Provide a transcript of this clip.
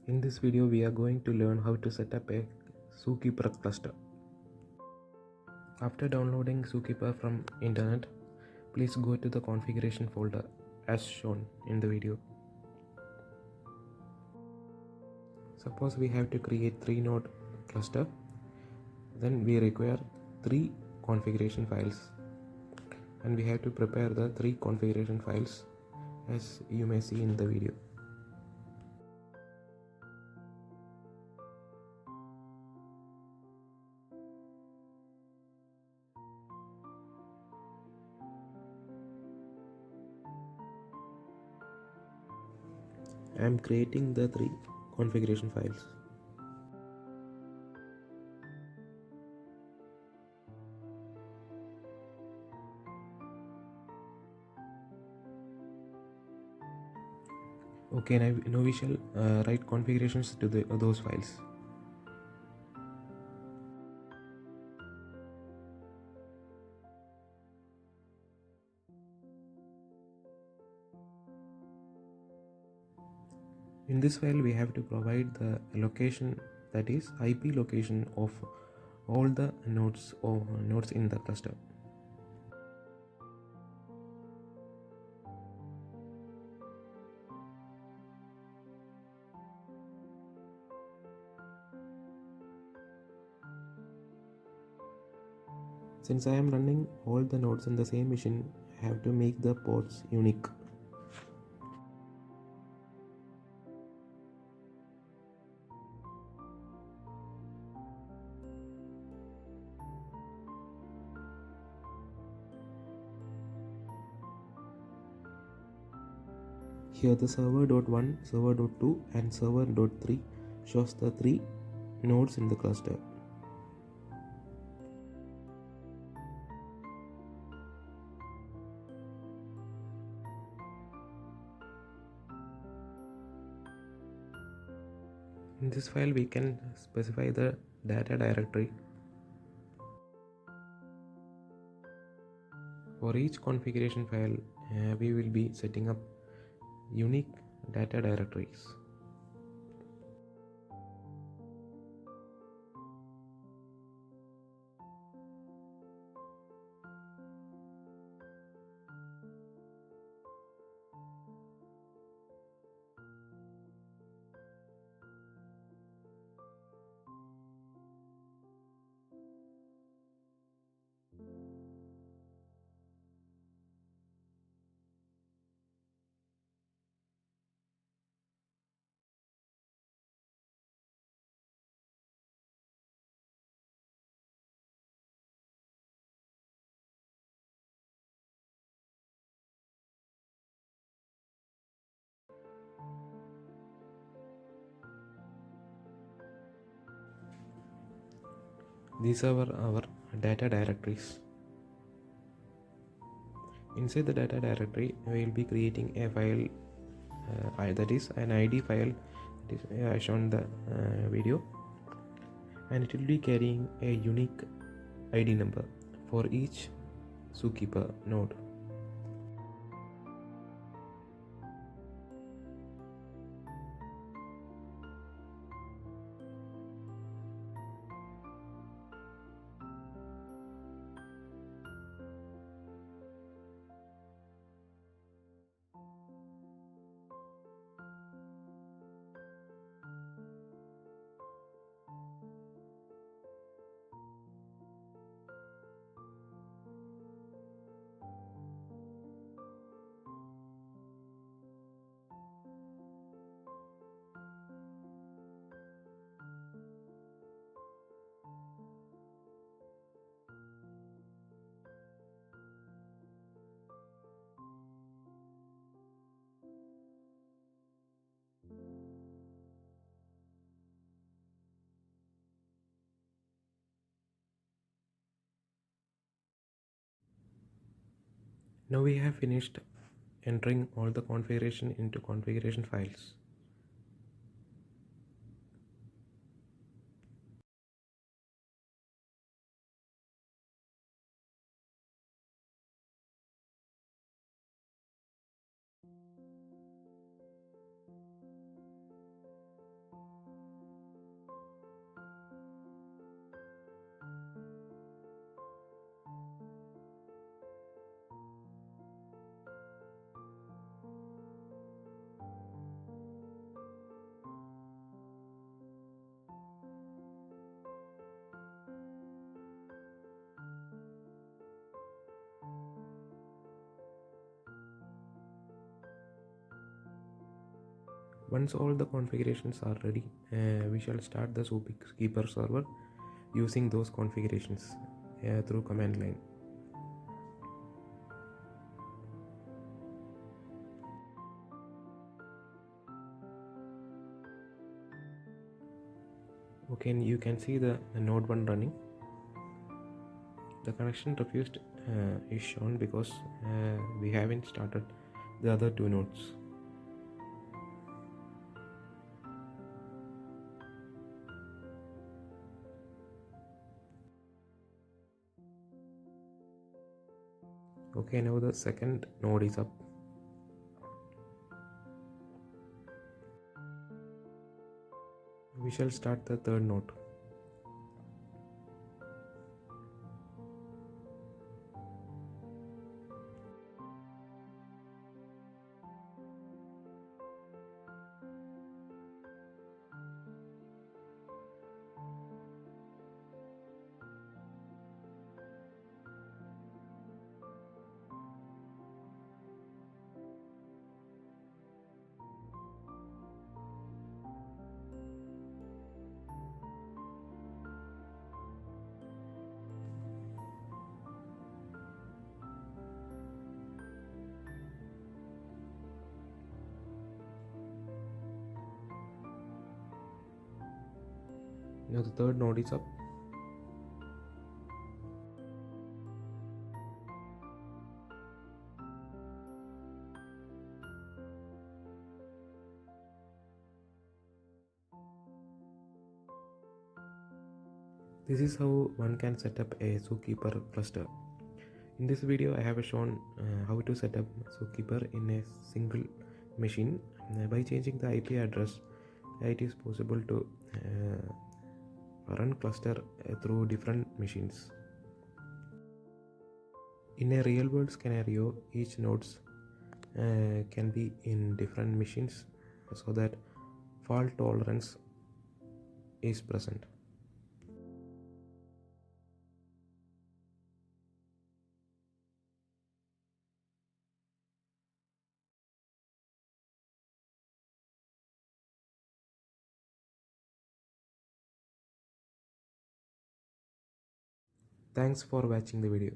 In this video, we are going to learn how to set up a Zookeeper cluster. After downloading Zookeeper from internet, please go to the configuration folder as shown in the video. Suppose we have to create 3-node cluster, then we require 3 configuration files, and we have to prepare the 3 configuration files as you may see in the video. I am creating the 3 configuration files. Okay, now we shall write configurations to those files. In this file, we have to provide the location, that is IP location of all the nodes or nodes in the cluster. Since I am running all the nodes in the same machine, I have to make the ports unique. Here the server.1, server.2 and server.3 shows the 3 nodes in the cluster. In this file, we can specify the data directory. For each configuration file, we will be setting up unique data directories. These are our data directories. Inside the data directory, we will be creating a file that is an ID file that is shown in the video, and it will be carrying a unique ID number for each Zookeeper node. Now we have finished entering all the configuration into configuration files. Once all the configurations are ready, we shall start the Zookeeper server using those configurations through command line. Okay, you can see the node 1 running. The connection refused is shown because we haven't started the other two nodes. Okay, now the second node is up. We shall start the third node. Now the third node is up. This is how one can set up a Zookeeper cluster. In this video, I have shown how to set up Zookeeper in a single machine. By changing the IP address, it is possible to run cluster through different machines. In a real world scenario, each nodes can be in different machines so that fault tolerance is present. Thanks for watching the video.